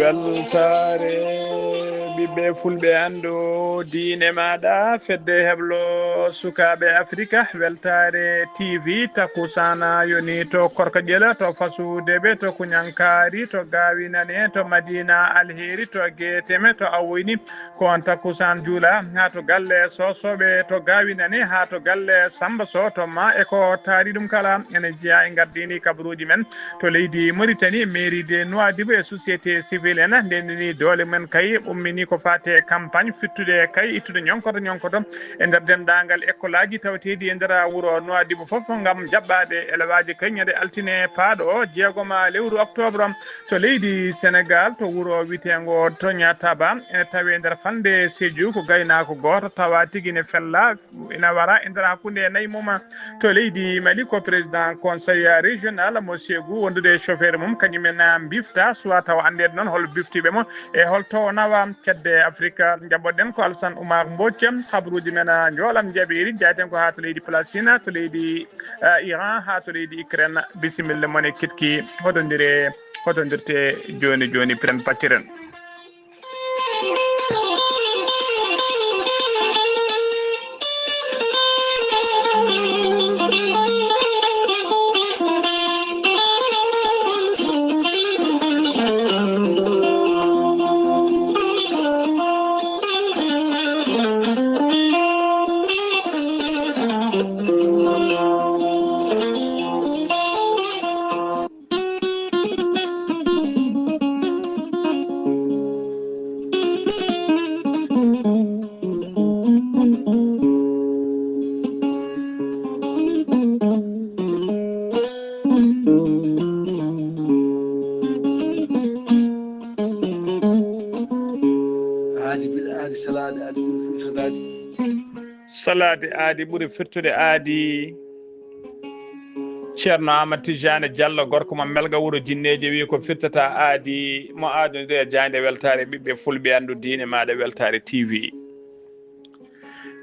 weltare ɓiɓɓe fulɓe anndo diine maɗa fedde heblo sukaɓe africa weltare tv takusana yoni to korkoƴela to fasudeɓe to kuñankari to gawinane to madina alheri to gueteme to awoyni ko on takusan juula ha to galle sosoɓe to gawinane ha to galle samba so to ma e ko taari ɗum kala ene jeeya e gardini kabaruji men to leydi Mauritanie mairie de Nouadhibou e société civile en ndendini doole men kay ummini ko fate campagne fittude kay ittude ñonkoto e nder dendagal école aji tawteɗi e nder wuuro Nouadhibou foof gam jaɓɓade élevaji kay ñande altine paaɗo jeegoma lewru octobre to leydi Sénégal to wuuro witengo Toña Taba ene tawe nder fande Sédhiou ko gaynako goto tawa tigui ne fella ina wara e nder hakkude nayyi mum to leydi Mali ko président conseil régional mo Ségou wondude chauffeur mum kañumen bifta soit taw ande noon hol biftiɓe mo e holto nawa kedde Afrique jaɓɓoɗen ko Alassane Oumar Mbodj habaruji men joolam jaɓiri jaten ko ha to leydi Palestine to leydi Iran ha to leydi Ukraine bisimilla moon e kitki hotodirte joni piren pattiren salade aadi ɓuuri firtude aadi ceerno Amadou Tidiane Diallo gorko mo melga wuuro jinneji wi ko firtata aadi mo adunide e jande weltare ɓiɓɓe fulɓe andu diine maɗa weltare TV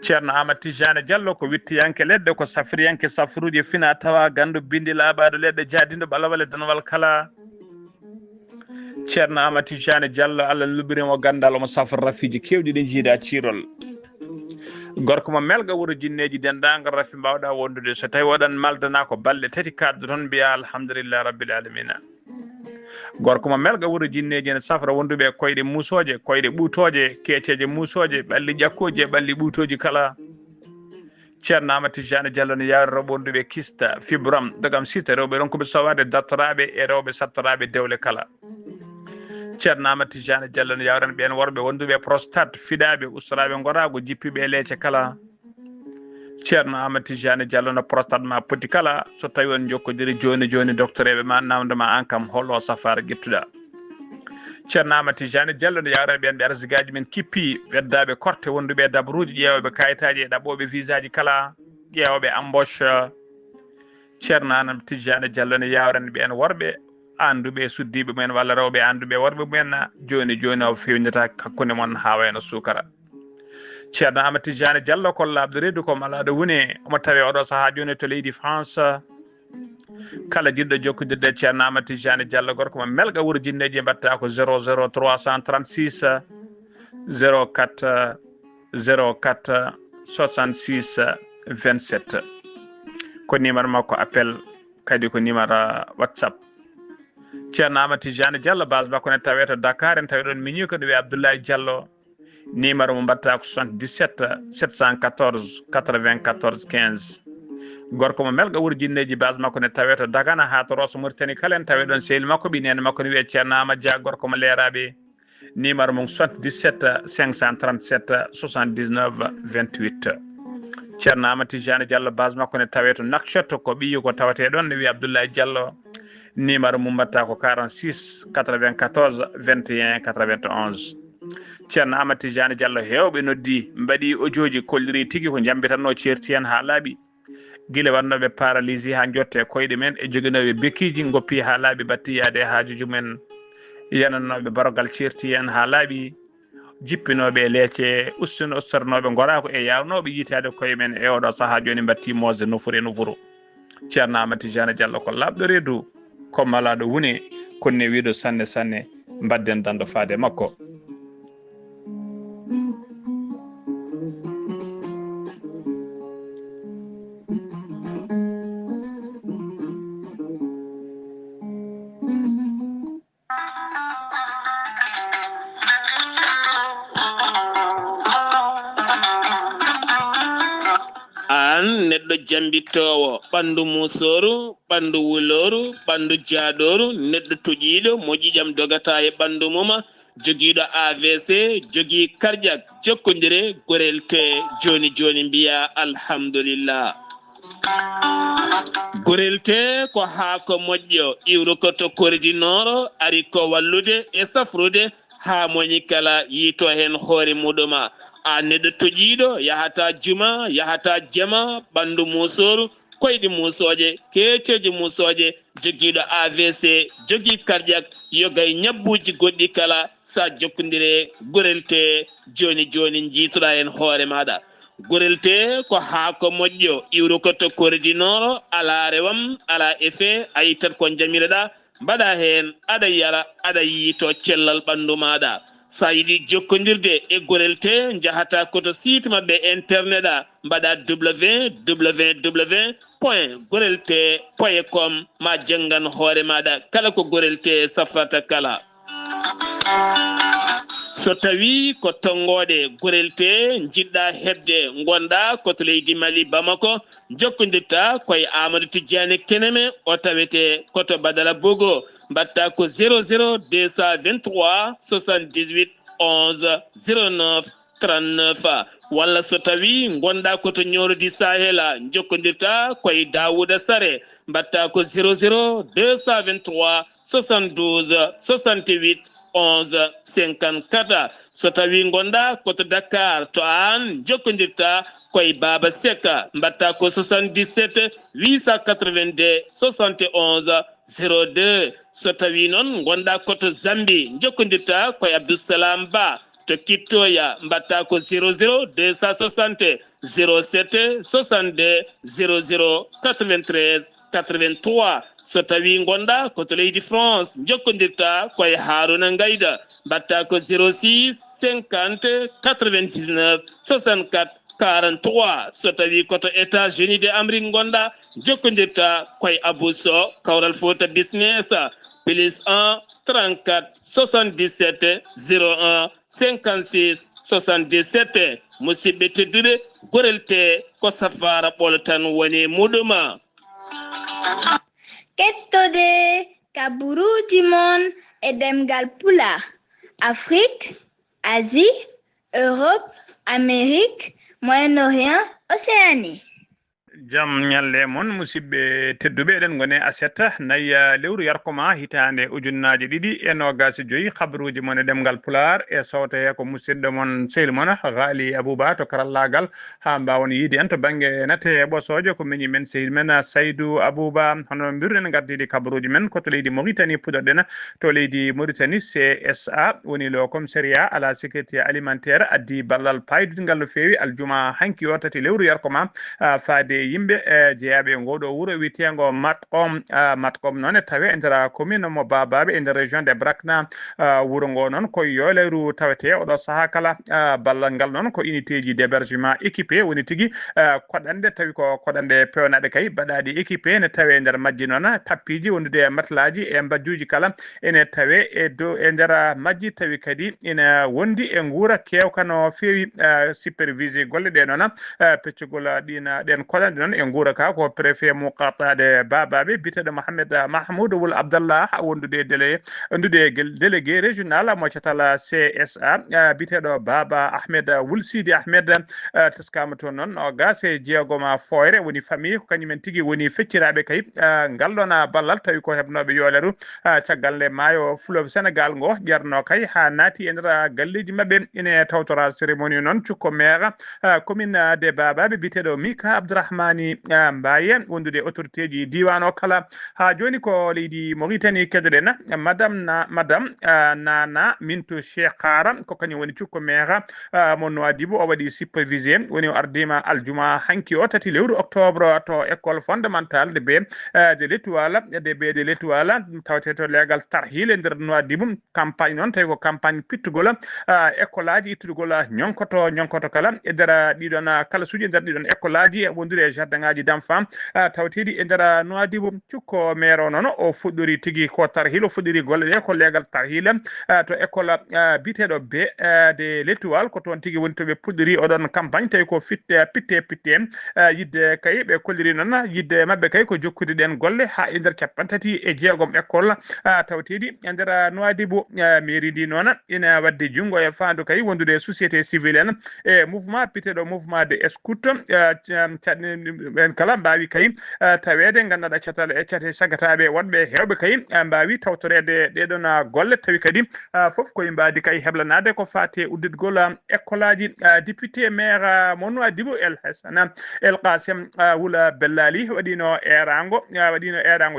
ceerno Amadou Tidiane Diallo ko wittiyanke leɗɗe ko safriyanke safruji fina tawa gandu bindi laaɓaɗo leɗɗe jadindo ɓalawale danwal kala ceerno Amadou Tidiane Diallo Allah luɓirimo gandal omo safra rafiji kewɗi ɗi jiida cirol gorko mo melga wuuro jinneji dendagal rafi mbawɗa wondude so tawi waɗan maldana ko balɗe tati kaddo toon mbiya alhamdulillah rabbil alamina gorko mo melga wuuro jinneji ene safra wonduɓe koyɗe musoje koyɗe ɓuutoje keeceje musoje ɓalli ƴakkoji e ɓalli ɓuutoji kala ceerno Amadou Tidiane Diallo ne yawri rewɓe wonduɓe kista fibram dogam sita rewɓe ronkuɓe sowade dattoraɓe e rewɓe sattoraɓe dewle kala ceerno Amadou Tidiane Diallo ne yawran ɓen worɓe wonduɓe prostate fiɗaɓe ustaraɓe gorago jippiɓe leece kala ceerno Amadou Tidiane Diallo no prostate ma poti kala so tawi on jokkodiri joni docteur eɓe ma namdoma an kam hollo safara ƴettuɗa ceerno Amadou Tidiane Diallo ne yawran ɓen ɓe arsigaji men kippi weddaɓe korte wonduɓe dabruji ƴeewoɓe kayitaji e ɗaɓɓoɓe visa ji kala ƴeewoɓe embauche ceerno Amadou Tidiane Diallo ne yawran ɓen worɓe anduɓe suddiɓe mumen walla rewɓe anduɓe worɓe mumen joni o fewnita hakkude moon ha wayno sukara ceerno Amadou Tidiane Diallo ko labɗo reedu ko malaɗo wune omo tawi oɗo saaha joni to leydi France kala jiɗɗo jokkodirde ceerno Amadou Tidiane Diallo gorko mo melga wuuro jinneji mbatta ko 00 336 04 04 66 27 ko numéro makko appel kadi ko numéro WhatsApp ceerno Amadou Tidiane Diallo base makko ne tawe to Dakar en tawi ɗon mini ko ɗo wiye Abdoulaye Diallo numéro mo mbatta ko 77 714 94 15 gorko mo melga wuuro jinneji base makko ne tawe to Dagana ha to Rosso Mauritanie kala en tawe ɗon sehil makko ɓinene makko ne wiye ceerno Amadou Dia gorko mo leeraɓe numéro mum 77 537 79 28 ceerno Amadou Tidiane Diallo base makko ne tawe to Nouakchott ko ɓiyi ko tawate ɗon ne wiye Abdoulaye Diallo numéro mum mbatta ko 46 94 21 91 ceerno Amadou Tidiane Diallo hewɓe noddi mbaɗi audio kolliri tigui ko jambitanno certi hen ha laaɓi guila wannoɓe paralysie ha jotte koyɗe men e joguinoɓe bekkiji goppi ha laaɓi batti yaade haajuji men yananoɓe barogal certi hen ha laaɓi jippinoɓe leece ustornoɓe gorako e yawnoɓe yitade koye men e oɗo saaha joni batti mosde nofuru ceerno Amadou Tidiane Diallo ko labɗo reedu ko malaɗo wune konne wiiɗo sanne mbadden dando faade makko. an neɗɗo jambittowo ɓandu musoru ɓandu wuloru ɓandu jaaɗoru neɗɗo toƴiɗo mo ƴiƴam dogata e ɓandu muma joguiɗo AVC jogui cardiaque jokkodire gorel te joni joni mbiya alhamdulillah. gorel te ko haako moƴƴo iwru ko to koridinoro ari ko wallude e safrude ha moñi kala yiito hen hoore muɗuma. a neɗɗo toƴiɗo yahata juma yahata jama ɓandu musoru koyɗi musoje keceji musoje joguiɗo AVC jogui cardiaque yogay ñabbuji goɗɗi kala sa jokkodire gorel te joni joni jiitoɗa hen hoore maɗa. gorel te ko haako moƴƴo iwru ko to koridinoro ala rewam ala effet a yittat ko jamireɗa mbaɗa hen aɗa yara aɗa yiito cellal ɓandu maɗa. sa yiɗi jokkodirde e gorel te jahata koto site mabɓe internet a mbaɗa www.gorelte.com ma janggan hoore maɗa kala ko gorel te safrata kala. so tawi ko tongoɗe gorel te jiɗɗa hebde gonɗa koto leydi Mali Bamako jokkodirta koye Amadou Tidiane Keneme o tawete koto Badara Bogo mbatta ko 00 223 78 11 09 39 walla so tawi gonɗa koto ñorodi Sahela jokkodirta koye Dawouda Sare mbatta ko 00 223 72 68 11 54 so tawi gonɗa koto Dakar to an jokkodirta koye Baba Seka mbatta ko 77 882 71 02 so tawi noon gonɗa koto Zambi jokkodirta koye Abdoussalam Ba to Kittoya mbatta ko 00 260 07 62 00 93 83 so tawi gonɗa koto leydi France jokkodirta koye Haruna Gayda mbatta ko 06 50 99 64 43 so tawi koto États-Unis d'Amérique gonɗa jokkodirta koye Abou Sow Kawral Fouta Business +1 34 77 01 56 77 musidɓe tedduɓe gorel te ko safara ɓoltan woni muɗuma. kettode kaburuji mon e demgal pula Afrique, Asie, Europe, Amérique, Moyen-Orient, Océanie. jam ñalle mon musidɓe tedduɓe eɗen gone asetta nayya lewru yarkoma hitande ujunnaje ɗiɗi e nogas joyyi habaruji mon e ɗemgal pular e sawta ko musidɗo mon sehil mon Ghali Abouba to karallagal ha mbawon yiide en to banggue nate ɓosojo ko miñi men sehil men Saydou Abouba hono mbirɗen gardidi habaruji men koto leydi Mauritanie puɗoɗen to leydi Mauritanie CSA woni le commissariat à la sécurité alimentaire addi ballal paydudgal no fewi aljuma hanki o tati lewru yarkoma faade yimɓe jeeyaɓe ngoɗo wuuro wiyetego matkom noon e tawe e nder commune mo Babaɓe e nder région de Brakna wuuro ngo noon ko yoleru tawete oɗo saaha kala ballal ngal noon ko unité ji d'hébergement équipé woni tigui koɗande tawi ko koɗande pewnaɓe kay mbaɗaɗi équipé ne tawe e nder majji noon tappiji wondude matelaji e mbajjuji kala ene tawe e dow e nder majji tawi kadi ina wondi e guura kewka no fewi supervisé golle ɗe noon peccugol ɗen koɗande noon e guura ka ko préfet muqatade Babaɓe biteɗo Mohamed Mahmoud Wul Abdallah wondude délégué régional mo catal CSA biteɗo Baba Ahmed Wul Sidi Ahmed teskama toon noon o gas e jeegoma foyre woni famille ko kañumen tigui woni fecciraɓe kay ngallona ballal tawi ko hebnoɓe yoleru caggal nde maayo fleuve Sénégal ngo ƴerno kay ha naati e nder galleji mabɓe ine tawtora cérémonie noon cukko maire commune de Babaɓe biteɗo Mika Abdourahmane hammani mbaye wondude autorité ji diwan o kala ha joni ko leydi Mauritanie kedden madame Nana Mintou Cheikara ko kanyum woni cukko maire mon Nouadhibou o waɗi supervisé woni o ardima aljuma hanki o tati lewru octobre to école fondamentale de l'étoile tawte to legal tarhile nder Nouadhibou campagne noon tawi ko campagne pittugol école aji ittugol ñonkoto kala e nder ɗiɗon kala suuji e nder ɗiɗon école aji wondude e jardin ngaji d'enfant tawteɗi e nder Nouadhibou cukko maire o noon o fuɗɗori tigui ko tarhile o fuɗɗori golle ɗe ko legal tarhile to école biteɗo de l'étoile ko toon tigui woni to ɓe puɗɗori oɗon campagne tawi ko pitte yidde kay ɓe kolliri noon yidde mabɓe kay ko jokkude ɗen golle ha e nder 36 école tawteɗi e nder Nouadhibou mairie ndi noon ina wadde jungo e fandu kay wondude société civile en e mouvement piteɗo mouvement de scout ɓen kala mbawi kay tawede gandaɗa catal e cate sagataɓe wonɓe hewɓe kay mbawi tawtorede ɗeɗon golle tawi kadi foof koye mbadi kay heblanade ko fate udditgol école aji député maire mo Nouadhibou El Hassana El Qasim Wula Bellali waɗino erango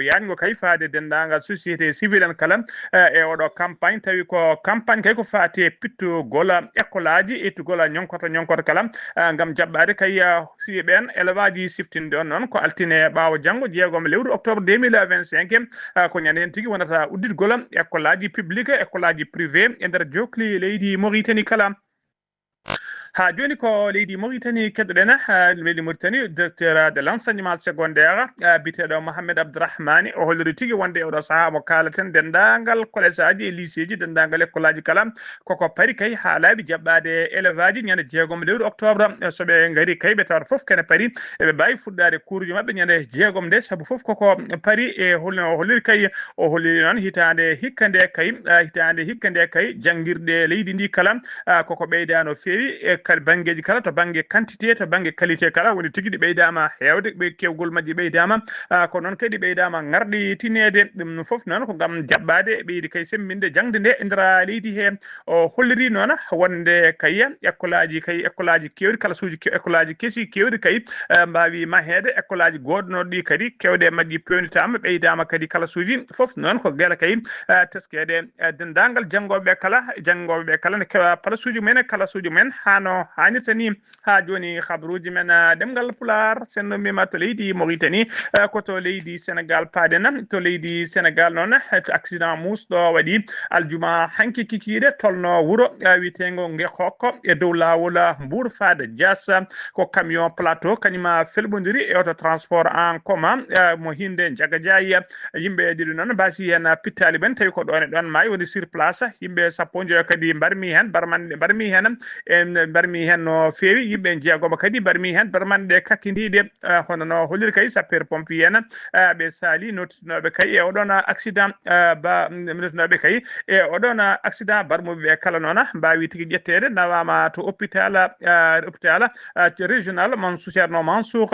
yañgo kay fade dendagal société civile en kala e oɗo campagne tawi ko campagne kay ko fate pittugol école aji ittugol ñonkoto kala gam jaɓɓade kay si ɓen élevage ji siftinde on noon ko altine ɓawo janggo 6 lewru octobre 2025 ko ñande hen tigui wonata udditgol école aji publique école aji privé e nder jokli leydi Mauritanie kala ha joni ko leydi Mauritanie keddoɗen leydi Mauritanie directeur de l'enseignement secondaire biteɗo Mohamed Abdourahmane o holliri tigui wonde oɗo saaha mo kalaten dendagal collège aji e lycée ji dendagal école aji kala koko paari kay ha laaɓi jaɓɓade élève aji ñande 6 lewru octobre soɓe gari kay ɓe tawata foof kene paari eɓe mbawi fuɗɗade cours ji mabɓe ñande 6 nde saabu foof koko paari e o holliri kay o holliri noon hitande hikka nde kay janguirɗe leydi ndi kala koko ɓeydano feewi e kala banggueji kala to banggue quantité to banggue qualité kala woni tigui ɗi ɓeydama hewde ɓe kewgol majji ɓeydama ko noon kadi ɓeydama garɗi tinede ɗum foof noon ko gam jaɓɓade ɓeydi kay sembinde jangde nde e nder leydi he o holliri noon wonde kay école aji kewɗi kala suuji école aji keesi kewɗi kay mbawi mahede école aji goɗɗonoɗi kadi kewɗe majji pewnitama ɓeydama kadi kala suuji foof noon ko guela kay teskede dendagal janggoɓe kala ne kewa pala suuji mumen kala suuji mumen hano hannirta ni ha joni habaruji men demgal pular senno mima to leydi Mauritanie ko to leydi Sénégal paaden to leydi Sénégal noon to accident musɗo waɗi aljuma hanki kikiɗe tolno wuuro witego Ngekokko e dow lawol Mbour fade Dias ko camion plateau kañuma felɓodiri e auto transport en commun mo hinde jagajayi yimɓe ɗiɗi noon basi hen pittali ɓen tawi ko ɗon e ɗon maayi woni sur place yimɓe sappo joyo kadi mbarmi hen no feewi yimɓe jeegomo kadi mbarmi hen barmanɗe kakkidiɗe hono no holliri kay sapeur pompier en ɓe saali notinoɓe kay e oɗon accident notinoɓe kay e oɗon accident barmuɓeɓe kala noon mbawi tigui ƴettede nawama to hôpital régional Ceerno Mansour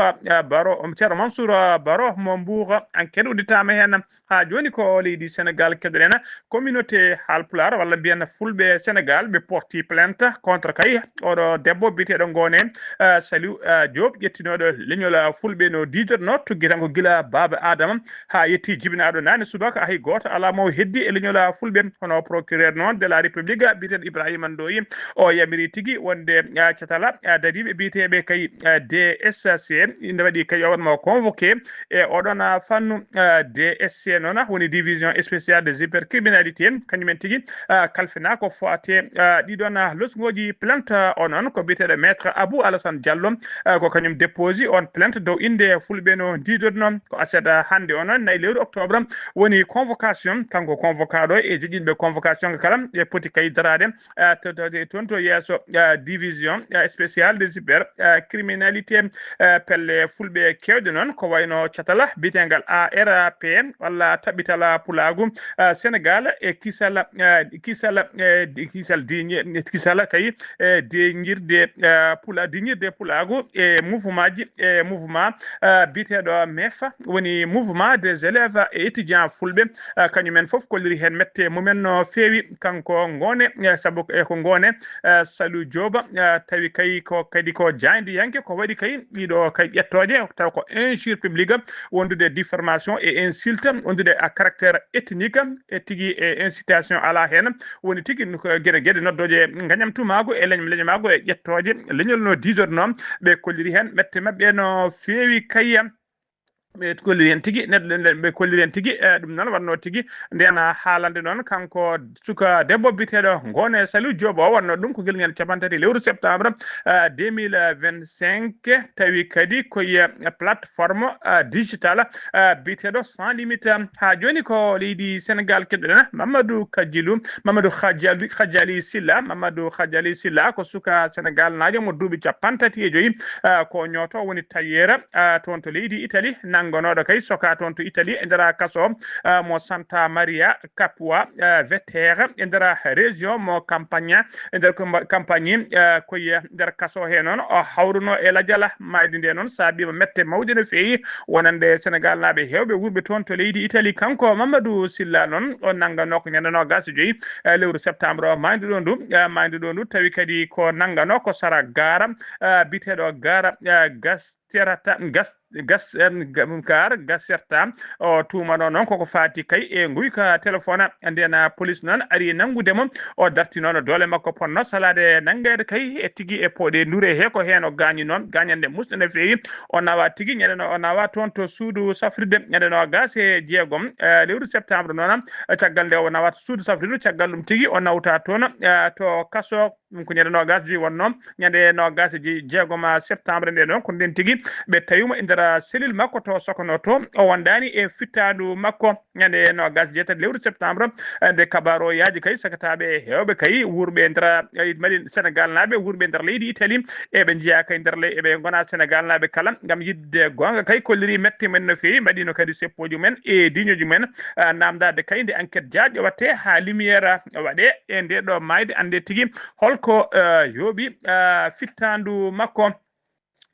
Baro mo Mbour enquête udditama hen ha joni ko leydi Sénégal keddoɗen communauté Halpulaar walla mbiyen fulɓe Sénégal ɓe porti plainte contre kay oɗo debbo biteɗo gone Saliou Diop ƴettinoɗo leñol fulɓe no didotno tugui tan ko guila baba Adama ha yetti jibinaɗo nane subaka hay goto ala mo heddi e leñol fulɓe hono procureur noon de la république biteɗo Ibrahima Ndoye o yamiri tigui wonde catala dariɓe biteɓe kay DSC inde waɗi kay o waɗmo convoqué e oɗon fannu DSC noon woni division spéciale des hypercriminalité kañumen tigui kalfina ko fate ɗiɗon losgoji plainte o noon ko biteɗo maître Abou Alassane Diallo ko kañum déposi on plainte dow inde fulɓe no didotno ko aset hande o noon nayi lewru octobre woni convocation kanko convocaɗo e joƴinɓe convocation kala e poti kay darade toon to yesso division spéciale des hypercriminalité pelle fulɓe kewɗe noon ko wayno catala bitegal ARP walla taɓitala pulagu Sénégal e kisal kay dinjirde pulago e mouvement biteɗo MEF woni mouvement des élèves et étudiants fulɓe kañumen fof kolliri hen mette mumen no feewi kanko ngone sabu ko ngone Salou Dioba tawi kay ko kadi ko jandi yanke ko waɗi kay ɗiɗo kay ƴettoje taw ko injure publique wondude diffamation et insulte wondude à caractère ethnique e tigui e incitation ala hen woni tigui ko gueɗe noddoje gagnam tumago e leñmago e ƴettoje leñol no 10 heures noon ɓe kolliri hen mette mabɓe no feewi kay ɓe kolliri hen tigui ɓe kolliri hen tigui ɗum noon wanno tigui nden haalande noon kanko suka debbo biteɗo ngone Salou Dioba o wanno ɗum ko guelguel capantati lewru septembre 2025 tawi kadi koye plateforme digital biteɗo sans limite ha joni ko leydi Sénégal keɗoɗen Mamadou Khadjali Silla ko suka Sénégal najo mo duuɓi capantati e joyyi ko ñooto woni tayyera toon to leydi Italie gonoɗo kay soka toon to Italie e nder kaso mo Santa Maria Capua Vetere e nder région mo Campania e nder campagne koye nder kaso he noon o hawruno e ladiala mayde nde noon saabima mette mawde no feewi wonande Sénégal naaɓe hewɓe wurɓe toon to leydi Italie kanko Mamadou Silla noon o nanggano ko ñande nogas joyyi lewru septembre o mayde ɗo ndu tawi kadi ko nanggano ko sara gara biteɗo gara gasserta o tumano noon koko fati kay e guyka téléphone ndena police noon ari nanggudemo o darti noon dole makko ponno salade nanggede kay e tigui e pooɗe ndure he ko hen o gañi noon gañande musɗo no feewi o nawa tigui ñandeno o nawa toon to suudu safrirde ñandeno gas e jeegom lewru septembre noon caggal nde o nawata suudu safrirde caggal ɗum tigui o nawta toon to kaso ɗum ko ñande nogas joyi wonno ñande nogas jeegom septembre nde noon ko nden tigui ɓe tawimo e nder cellule makko to sokono to o wondani e fittadu makko ñande nogas jeetati lewru septembre nde kabaro yaaji kay sakataɓe hewɓe kay wurɓe nder mali Sénégal naaɓe wurɓe nder leydi Italie eɓe jeeya kay nder eɓe gona Sénégal naaɓe kala gam yidde gonga kay kolliri mette men no feewi mbaɗino kadi seppoji men e diñoji men namdade kay nde enquête jaaƴo watte ha lumiére waɗe e nde ɗo mayde ande tigui holko yooɓi fittandu makko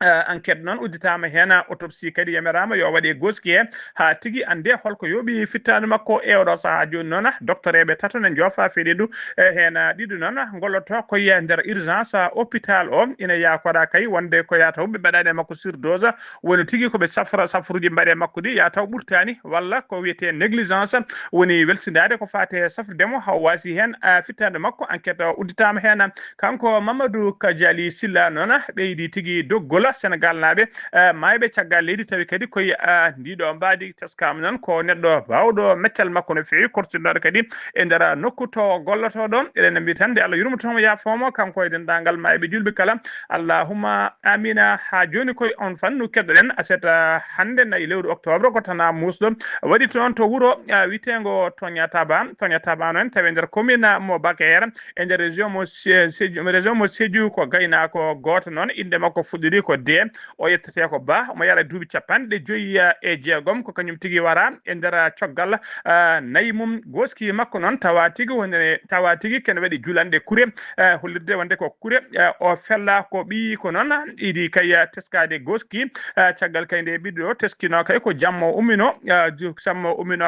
enquête noon udditama hen autopsie kadi yamirama yo waɗe goski he ha tigui ande holko yooɓi fittanu makko e oɗo saaha joni noon docteur eɓe tato ne joofa feeɗiɗu hen ɗiɗo noon golloto koye nder urgence hôpital o ina yakora kay wonde ko yataw ɓe mbaɗani makko surdose woni tigui koɓe safruji mbaɗe makko ɗi yataw ɓurtani walla ko wiyete négligence woni welsidade ko fate safrudemo haw wasi hen fittande makko enquête udditama hen kanko Mamadou Khadjali Silla noon ɓeydi tigui doggol Sénégal naaɓe mayɓe caggal leydi tawi kadi koye ndiɗo mbadi teskama noon ko neɗɗo bawɗo meccal makko no feewi kortinɗoɗo kadi e nder nokku to gollotoɗo eɗen mbi tan nde Allah yurmotomo yafomo kanko e dendagal mayɓe julɓe kala allahumma amina ha joni koye on fannu keddoɗen aseta hande nayi lewru octobre ko tana musɗo waɗi toon to wuuro witego Tognataba noon tawi nder commune mo Bakayere e nder région mo Sédhiou ko gaynako goto noon inde makko fuɗɗiri ko de o yettete ko ba omo yara duuɓi capanɗe joyyi e jeegom ko kañum tigui wara e nder coggal nayi mum goski makko noon tawa tigui kene waɗi julanɗe kuure hollirde wonde ko kuure o fella ko ɓi ko noon idi kay teskade goski caggal kay nde ɓiɗɗo teskino kay ko jammo ummino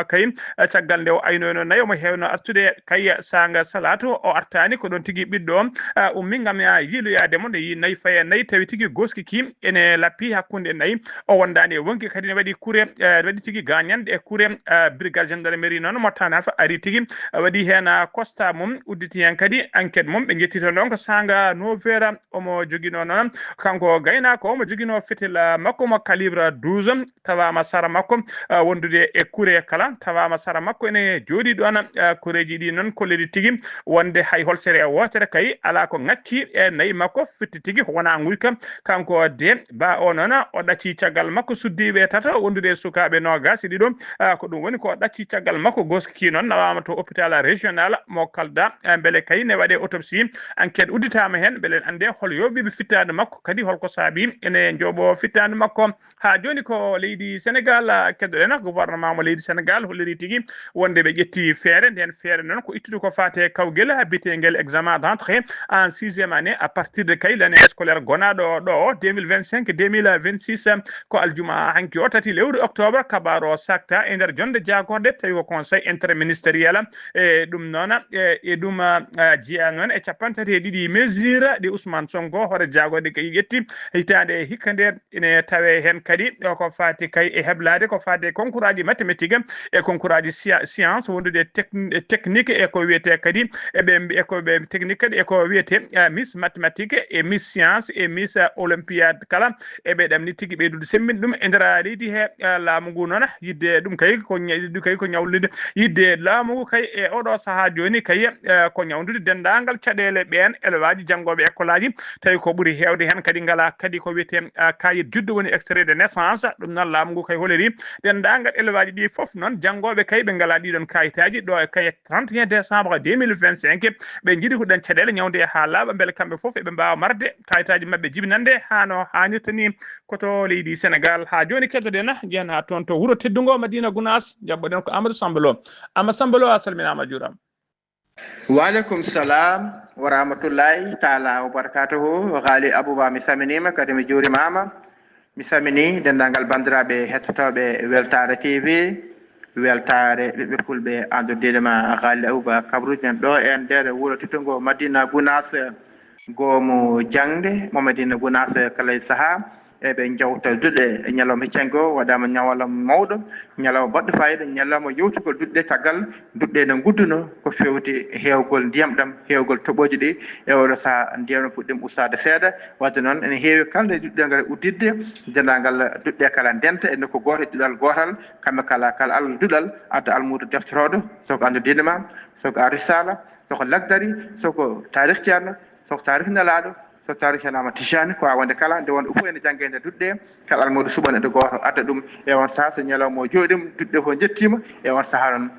kay caggal nde o aynoyno nayi omo hewno artude kay sanga salatu o artani ko ɗon tigui ɓiɗɗo ummi gam yiiloyademo nde yi nayi faye nayi tawi tigui goski ki ene lappi hakkunde nayi o wondani e wonki kadi ne waɗi kuure waɗi tigui gagnande e kuure brigade gendarmerie noon mottana fa ari tigui waɗi hen constat mum udditi hen kadi enquête mum ɓe jettito noon ko sanga 9 heures omo joguino noon kanko gaynako omo joguino fetel makko mo calibre 12 tawama sara makko wondude e kuure kala tawama sara makko ene jooɗi ɗon kuureji ɗi noon kolliri tigui wonde hay holsere wotere kay ala ko ngakki e nayi makko fitti tigui wona guyka kanko wodde ba o nona o ɗacci caggal makko suddiɓe tata wondude sukaɓe nogas ɗi ɗum ko ɗum woni ko ɗacci caggal makko goski noon nawama to hôpital régional mo kalda beele kay ne waɗe autopsie enquête udditama hen beele ande hol yoɓiɓe fittade makko kadi holko saabi ene jooɓo fittade makko ha joni ko leydi Sénégal keddoɗen gouvernement mo leydi Sénégal holliri tigui wonde ɓe ƴetti feere nden feere noon ko ittude ko fate kawguel bitengel examen d'entrée en 6e année à partir de kay l'année scolaire gonaɗo ɗo 2025 2026 ko aljuma hanki o tati lewru octobre kabaro sakta e nder jonde jagorde tawi ko conseil interministériel e ɗum noon e ɗum jiya noon e capantati e ɗiɗi mesure ɗi Ousmane Sonko hoore jagode kay ƴetti hitande hikka nde ene tawe hen kadi ko fati kay e heblade ko fati concours aji mathématique e concours aji science wondude technique e ko wiyete kadi ɓe technique kadi e ko wiyete miss mathématique e miss science e miss olympiade kala eɓe ɗamni tigui ɓeydude semminde ɗum e nder leydi he laamu ngu noon yidde ɗum kay ko ñawlude yidde laamu ngu kay e oɗo saaha joni kay ko ñawdude dendagal caɗele ɓen élevage janggoɓe école aji tawi ko ɓuuri hewde hen kadi ngala kadi ko wiyete kayit juddu woni extrait de naissance ɗum noon laamu ngu kay holeri dendagal élevage ɗi foof noon janggoɓe kay ɓe ngala ɗiɗon kayitaji ɗo e kay 31 décembre 2025 ɓe jiiɗi ko ɗen caɗele ñawde ha laaɓa beele kamɓe foof eɓe mbawa marde kayitaji mabɓe jibinande hano hannirta ni koto leydi Sénégal ha joni keddoɗen jehen ha toon to wuuro teddugo Madina Gounass jabɓoɗen ko Amadou Sambalo a salminama a juurama. Waaleykum salam wa rahmatullahi taala wa barakatuhu Ghali Abouba mi saminima kadi mi juurimama mi samini dendagal bandiraɓe hettotoɓe Weltare TV weltare ɓiɓɓe fulɓe andodidema Ghali Abouba kabruji men ɗo e nder wuuro teddugo Madina Gounass goomu jangde mo Madina Gounass kala saaha eɓe jawta duɗe ñalawma heccango waɗama ñawala mawɗo ñalawma baɗɗo fayida ñalawma yewtugol duɗɗe caggal duɗɗe ne gudduno ko fewti hewgol ndiyam ɗam hewgol toɓoji ɗi e oɗo saaha ndiyam puɗɗima ustade seeɗa wadde noon ene heewi kalde duɗɗe ngal uddidde dendagal duɗɗe kala ndenta e nokku goto e duɗal gotal kamɓe kala Allah duɗal adda almudo defteroɗo soko andu dinema soko a risala soko lagdari soko tarikh ceerno soko tarikh nelaɗo so tawi henama tijani ko wonde kala nde wonɗo fof ene jangge nde duɗɗe kala almudo suɓane nde goto adda ɗum e on saaha so ñalawma o jooɗima duɗɗe fof jettima e on saaha noon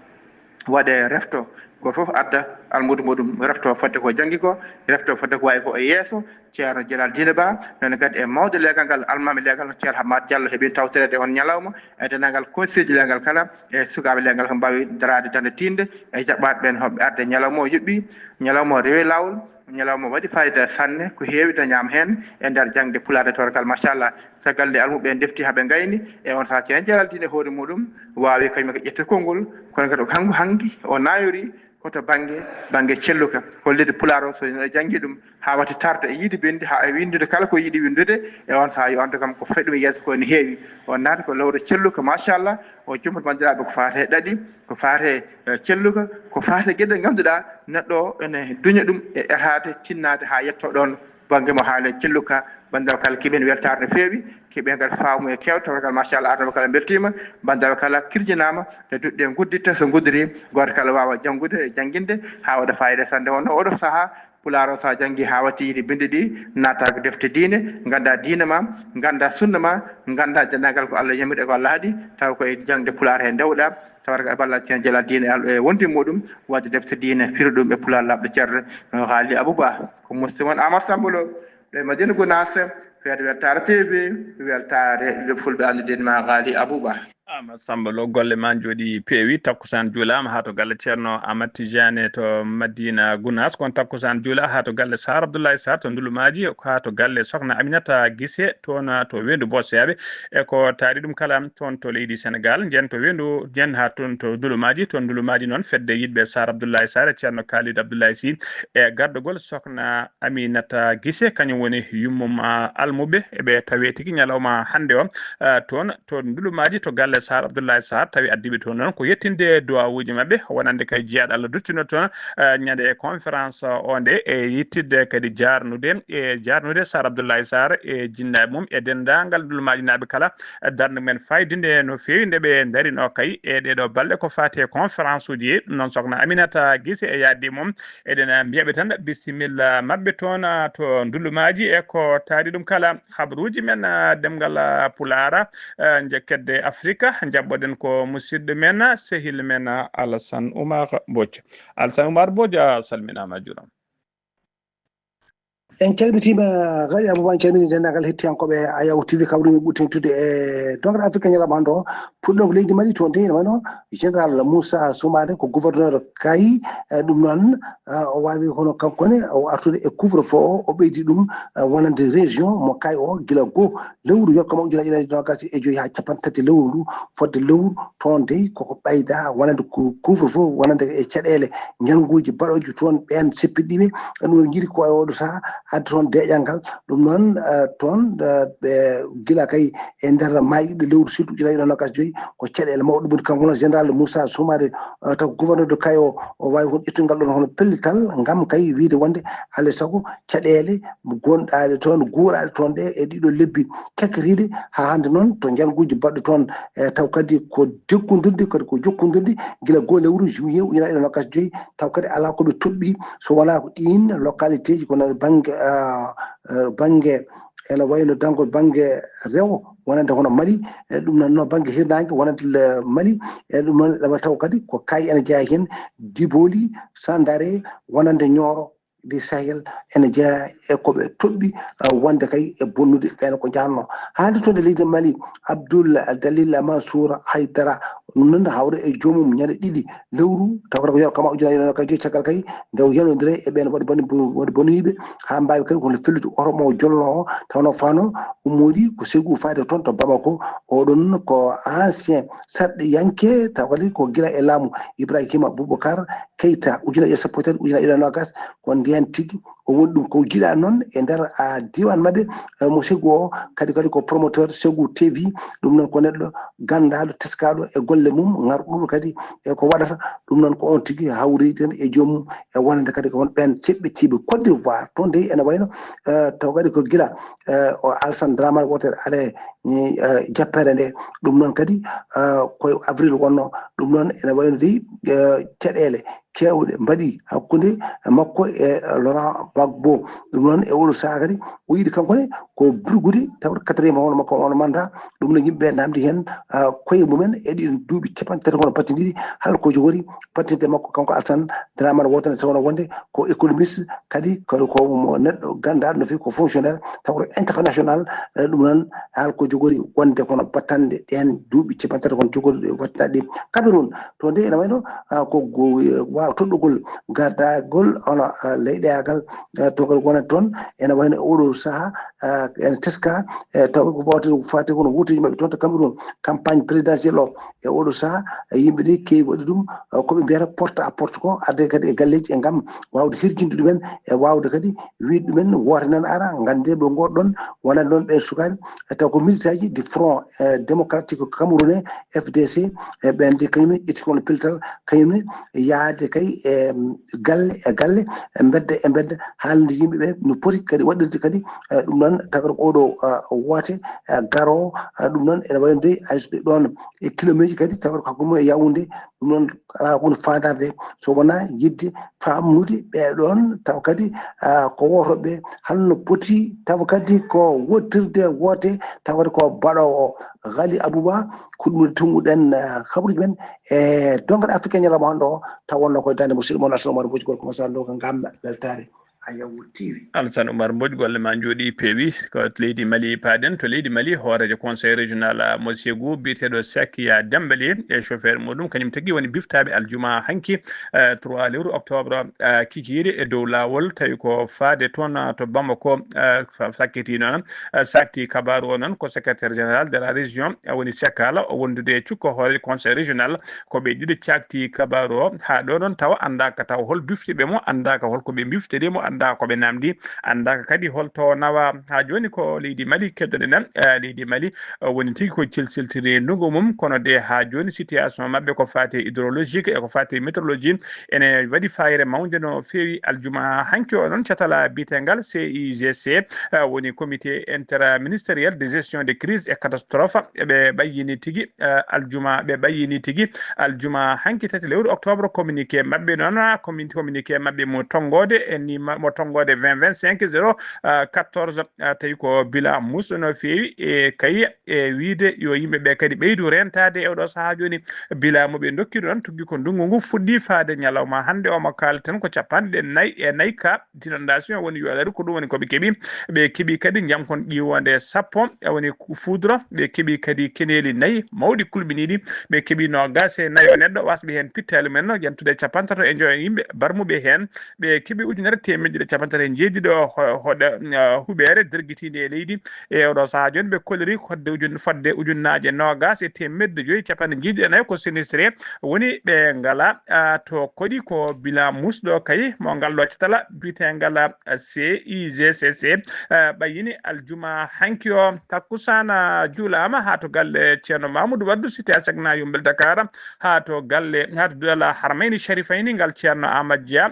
waɗe refto goto fof adda almudo muɗum refto fodde ko janggi ko refto fodde ko wawi ko e yesso ceerno Djelal Dine Ba noon kadi e mawde leegal ngal almami leegal ceerno Hamad Diallo heeɓi tawtorede on ñalawma e dendagal conseil ji leegal kala e sukaɓe leegal ko mbawi darade dande tinde e jaɓɓaɓe ɓen hoɓe arde ñalawma o yuɓɓi ñalawma o rewi lawol ñalawma waɗi fayida sanne ko heewi dañama hen e nder jangde pulade torkal machallah caggal nde almuɓe defti haaɓe gayni e on saaha ceerno Djelal Dine hoore muɗum wawi kañum ko ƴetta konngol kono kadi kanko hanki o nayori koto banggue celluka hollide pular o so neɗɗo janggi ɗum ha watti tarde e yiide bindi ha e windude kala ko yiiɗi windude e on saaha yo ande kam ko faɗi ɗum yeeso ko ne heewi on naati ko lawre celluka machallah o jumpat bandiraɓe ko fate ɗaɗi ko fate celluka ko fate gueɗe ganduɗa neɗɗo o ene duña ɗum e etade tinnade ha yetto ɗon banggue mo haale celluka bandiraɓe kala keeɓen weltare no feewi keeɓen kadi faamu e kewte tawa kala machallah adama kala beltima bandiraɓe kala kirjinama e duɗɗe gudditta so guddiri goto kala wawa janggude e jangguinde ha waɗa fayida sande wonno oɗo saaha pular o sa janggi ha watti yiide binde ɗi natta ko defte diine ganda diine ma ganda sunna ma ganda dendagal ko Allah yamiri e ko Allah haaɗi taw koye jangde pular he dewɗa tawata e balla ceerno Djelal Dine e wonde muɗum wadde defte diine fira ɗum e pular labɗo ceerno Ghali Abouba ko muslimon Amadou Sambolo ɗo e Madina Gounass feede Weltare TV weltare fulɓe andudinma Ghali Abouba. Amadou Sambalo golle ma jooɗi peewi takkusan juulama ha to galle ceerno Amadou Tidiane to Madina Gounass kon takkusan juula ha to galle Sar Abdoulaye Sarr to Ndulumaji ha to galle Sokhna Aminata Guissé toon to wendu Bossaɓe e ko taari ɗum kala toon to leydi Sénégal jen to wendu jen ha toon to Ndulumaji noon fedde yidɓe Sar Abdoulaye Sarr e ceerno Kalidou Abdoulaye Sy e gardugol Sokhna Aminata Guissé kañum woni yummum almuɓe eɓe tawe tigui ñalawma hande o toon to Ndulumaji to galle galle Sar Abdoulaye Sar tawi addiɓe toon noon ko yettinde duwawuji mabɓe wonande kay jeeyaɗo Allah duttino toon ñande conférence o nde e yittidde kadi jarnude Sar Abdoulaye Sar e jinnaɓe mum e dendagal dulmaji kala darde men faydinde no fewi nde ɓe darino kay e ɗeɗo balɗe ko fati e conférence uji ɗum noon sokhna Aminata Guissé e yaddi mum eɗen mbiyaɓe tan bisimilla mabɓe toon to ndullumaji e ko taari ɗum kala habaruji men demgal Pulara jekkedde Afrique jabboɗen ko musidɗo men sehil men Alassane Oumar Mbodj. Alassane Oumar Mbodj salminama juuram. en calmitima Ghali Abouba en calmini dendagal hettiyankoɓe Ayaw TV kawrimi ɓurtintude e dongal Afrique ñalama hande o puɗɗo ko leydi Mali toon de wano général Moussa Soumare ko gouverneur Kayi ɗum noon o wawi hono kankone o artude e couvre-feu o ɓeydi ɗum wonande région mo Kayi o gila goho lewru yokkama ujunnaje ɗiɗi nogas e joyi ha capan tati lewru ndu fodde lewru toon de koko ɓeyda wonande couvre-feu wonande e caɗele ñalnguji baɗoji toon ɓen seppiɗiɓe ɗum jiiri ko e oɗo saha adde toon deƴal ngal ɗum noon toon ɓe gila kay e nder mayiɗo lewru suddu ujunnaje ɗiɗi nogas joyi ko caɗele mawɗo ɓuri kanko noon général Moussa Soumare taw gouverneur de Kayi o wawi hon ƴettude ngal ɗon hono pellital ngam kay wiide wonde alay saago caɗele gonɗaɗe toon guuraɗe toon ɗe e ɗiɗo lebbi kekkeriɗe ha hande noon to jalguji baɗɗo toon taw kadi ko dekkodirde kadi ko jokkodirde gila go lewru juillet ujunnaje ɗiɗi nogas joyi taw kadi ala koɓe toɓɓi so wona ko ɗin localité ji kono banggue ene wayno dango banggue rewo wonande hono Mali ɗum noon no banggue hirnangue wonande Mali e ɗum noon ɗaɓa taw kadi ko Kayi ene jeeya hen Diboli Sandare wonande Nioro de Sahel ene jeeya e koɓe toɓɓi wonde kay e bonnude ɓen ko jahanno haalde toon e leydi Mali Abdoul Dalil Mansour Haydara ɗum noon hawre e joomum ñande ɗiɗi lewru tawata ko yokkama ujunnaje ɗiɗi nogas joyi caggal kay nde yanodire e ɓen waɗi bonoyiɓe ha mbawi kadi kono fellude oromo jolno o tawno fano ummodi ko Ségou fayde toon to Bamako oɗon ko ancien sarɗe yanke taw kadi ko gila e laamu Ibrahima Boubacar Keita ujunnaje sappo e tati ujunnaje ɗiɗi nogas ko ndiyan tigui o woni ɗum ko jiiɗa noon e nder diwan mabɓe mo Ségou o kadi ko promoteur Ségou TV ɗum noon ko neɗɗo gandaɗo teskaɗo e golle mum ngarɗuɗo kadi e ko waɗata ɗum noon ko on tigui hawride e joomum e wonande kadi ko won ɓen ceɓɓetiɓe Côte d'Ivoire toon de ene wayno taw kadi ko gila o Alassane Dramane wotere ale jappere nde ɗum noon kadi koye avril wonno ɗum noon ene wayno de caɗele kewɗe mbaɗi hakkude makko e Laurent Gbagbo ɗum noon e oɗo saha kadi o yiiɗi kankone ko burgude tawde 4e hono makko ono mandat ɗum no yimɓeɓe namdi hen koye mumen e ɗiɗi duuɓi capan tati kono battidiɗi hal ko jogori battinde makko kanko Alassane Dramane wotane tawno wonde ko économiste kadi ko neɗɗo gandaɗo no fewi ko fonctionnaire tawko international ɗum noon hal ko jogori wonde kono battande ɗen duuɓi capan tati kono jogori wattinaɗe ɗi Cameroun to nde ene wayno ko toɗɗugol gardagol ono leyɗeyagal to kadi wonat toon ene wayno oɗo saaha ene teska taw ko wawte fati kono wuutoji mabɓe toon to Cameroun campagne présidentielle o e oɗo saaha yimɓeɓe keewi waɗi ɗum koɓe mbiyata porte à porte ko arde kadi e galleji e gam wawde hirjinde ɗumen e wawde kadi wiide ɗumen woto nan ara gandeɓe goɗɗon wonande noon ɓen sukaɓe taw ko militaji du front démocratique camerounais FDC e ɓen de kañumne ƴetti kono pellital kañumne yaade kay e galle bedda e bedda haalde yimɓeɓe no poti kadi waɗirde kadi ɗum noon tagata oɗo woote garo ɗum noon ene wayno de hayso ɗon e kilométre ji kadi tagata ko hakkude e Yaoundé ɗum noon ala woni fadarde so wona yidde famnude ɓeɗon taw kadi ko wotoɓe halno poti taw kadi ko wottirde woote taw kadi ko baɗowo Ghali Abouba ko ɗum tunguɗen habaruji men e dongal Afrique ñalawma hande o taw wonno koye dande musidɗo moon Alassane Oumar Mbodj gorko masano ko gam weltare Ayaw TV. Alassane Oumar Mbodj golle ma jooɗi peewi ko leydi Mali paaden to leydi Mali hoorejo conseil régional mo Ségou biyeteɗo Sakia Dembélé e chauffeur muɗum kañum tagui woni biftaɓe aljuma hanki 3 lewru octobre kikiɗe e dow lawol tawi ko faade toon to Bamako sakkiti noon sakti kabaru o noon ko secrétaire général de la région woni Sekala o wondude cukko hoore conseil régional ko ɓe ɗiɗi cakti kabaru o ha ɗo ɗon tawa andaka taw hol bifteɓe mo andaka holko ɓe biftede mo anda ko ɓe namdi anda kadi holto nawa ha joni ko leydi Mali keddoɗe nan leydi Mali woni tigui ko celceltiri ndugu mum kono de ha joni situation mabɓe ko fate hydrologique e ko fate météorologie ene waɗi fayre mawde no fewi aljuma hanki o noon catala bitengal CIGC woni comité interministériel de gestion des crises et catastrophe ɓe ɓayyini tigui aljuma ɓe ɓayyini tigui aljuma hanki tati lewru octobre communiqué mabɓe noon communiqué mabɓe mo tongode e ni mo tongode 2025 014 tawi ko bila muso no fewi e kayi e wiide yo yimɓeɓe kadi ɓeydu rentade e oɗo saaha joni bila mo ɓe dokkiɗo noon tugui ko ndungu ngu fuɗɗi faade ñalawma hande omo kalten ko capanɗe nayyi e nayyi ka inondation woni yo alari ko ɗum woni koɓe keeɓi ɓe keeɓi kadi jankon ƴiwonde sappo woni foudre ɓe keeɓi kadi keneli nayyi mawɗi kulɓiniɗi ɓe keeɓi nogas e nayyi o neɗɗo wasɓe hen pittali men yentude capantato e joyi yimɓe barmuɓe hen ɓe keeɓi ujunere temedde capantato e jeeɗiɗo hoɗa huɓere derguitide e leydi e oɗo saaha joni ɓe kolori fodde ujunnaje nogas e temedde joyyi capanɗe jeeɗiɗi e nayyi ko sinistré woni ɓe ngala to koɗi ko bilan musɗo kay mo ngal ɗo catala bitegal CIGCC ɓayini aljuma hanki o takkusana juulama ha to galle ceerno Mamoudou Waddou cité Asegna Yumbel Dakar ha to galle ha to dula Harmayni Sharifayni ngal ceerno Amadou Dia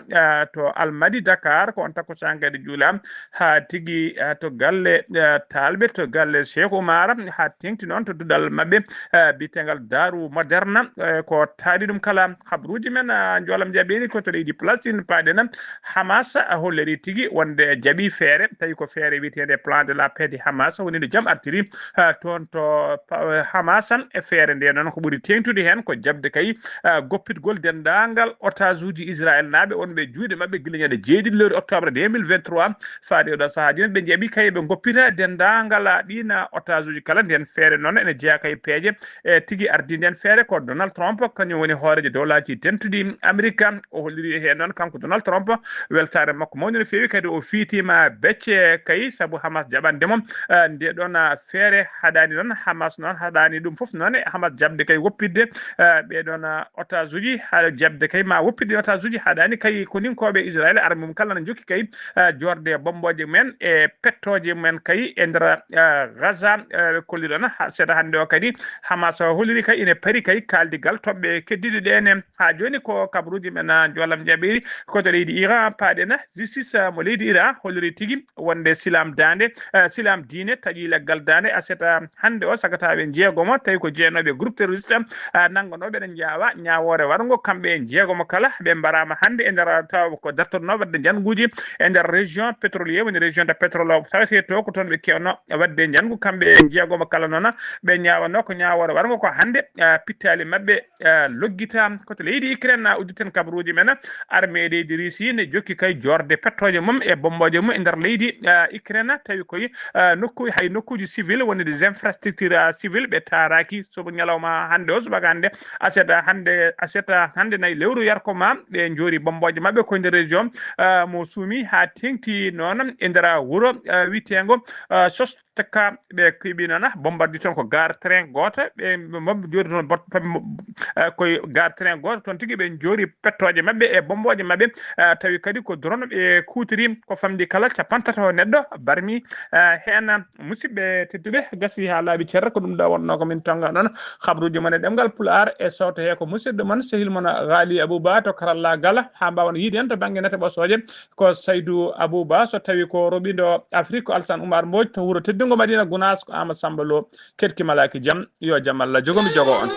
to Almadi Dakar ko on takkusan kadi juula ha tigui to galle talɓe to galle Cheikh Oumar ha tengti noon to dudal mabɓe bitegal Darou Moderne ko taadi ɗum kala habruji men jolam jaɓeni ko to leydi Palestine paɗena Hamas holleri tigui wonde jaaɓi feere tawi ko feere witede plan de la paix de Hamas woni nde jaam artiri toon to Hamas e feere nde noon ko ɓuuri tengtude hen ko jabde kay goppitgol dendagal otage uji Israël naɓe wonɓe juuɗe mabɓe guila ñande jeeɗiɗi lewru octobre 2023 faade oɗo saaha joni ɓe jaaɓi kay ɓe goppita dendagal ɗina otage uji kala nden feere noon ene jeeya kay peeje e tigui ardi nden feere ko Donald Trump kañum woni hoorejo dowlaji tentuɗi Amerique o holliri hen noon kanko Donald Trump weltare makko mawni no fewi kadi o fiitima becce kay saabu Hamas jaɓandemo nde ɗon feere haɗani noon Hamas noon haɗani ɗum foof noon Hamas jabde kay woppidde ɓeɗon otage uji ha jabde kay ma woppidde otage uji haɗani kay koninkoɓe Israël arme mum kala ne jokki kay jorde bomboje men e pettoje men kay e nder Gaza kolliɗon seeɗa hande o kadi Hamas holliri kay ine paari kay kaldigal toɓɓe keddiɗe ɗene ha joni ko kabaruji men jolam jaɓiri koto leydi Iran paɗena justice mo leydi Iran holliri tigui wonde silam diine taƴi leggal dande aseta hande o sagataɓe jeegomo tawi ko jeenoɓe groupe terroriste nangonoɓe ɗen jaawa ñawore wargo kamɓe jeegomo kala ɓe mbarama hande e nder taw ko dartono wadde janguji e nder région pétrolier woni région de pétrole tawete to ko toon ɓe kewno wadde jangu kamɓe jeegomo kala noon ɓe ñawano ko ñawore wargo ko hande pittali mabɓe loggita koto leydi Ukraine udditen kabaruji men armée leydi Russie ne jokki kay jorde pettoje mum e bomboje mum e nder leydi Ukraine tawi koye hay nokkuji civil woni des infrastructures civil ɓe taraki sobo ñalawma hande o subaka hande aseta hande nayi lewru yarkoma ɓe jori bomboje mabɓe ko nder région mo suumi ha tengti noon e nder wuuro witego sos takka ɓe keeɓi noon bombardi toon ko gare train goto ɓe jori toon koye gare train goto toon tigui ɓe jori pettoje mabɓe e bomboje mabɓe tawi kadi ko drone ɓe kutiri ko famdi kala capantato neɗɗo barmi hen musidɓe tedduɓe gasi ha laaɓi ceerre ko ɗum ɗo wonno ko min tonga noon habruji mon e ɗemgal Pulaar e sawto he ko musidɗo mon sehil mon Ghali Abouba to karallagal ha mbawan yiide hen to banggue nete ɓosoje ko Saydou Abouba so tawi ko roɓiɗo Afrique ko Alassane Oumar Mbodj to wuuro teddungo Madina Gounas ko Amadou Samba Lo ketki malaki jaam yo jaam Allah jogomi jogo on.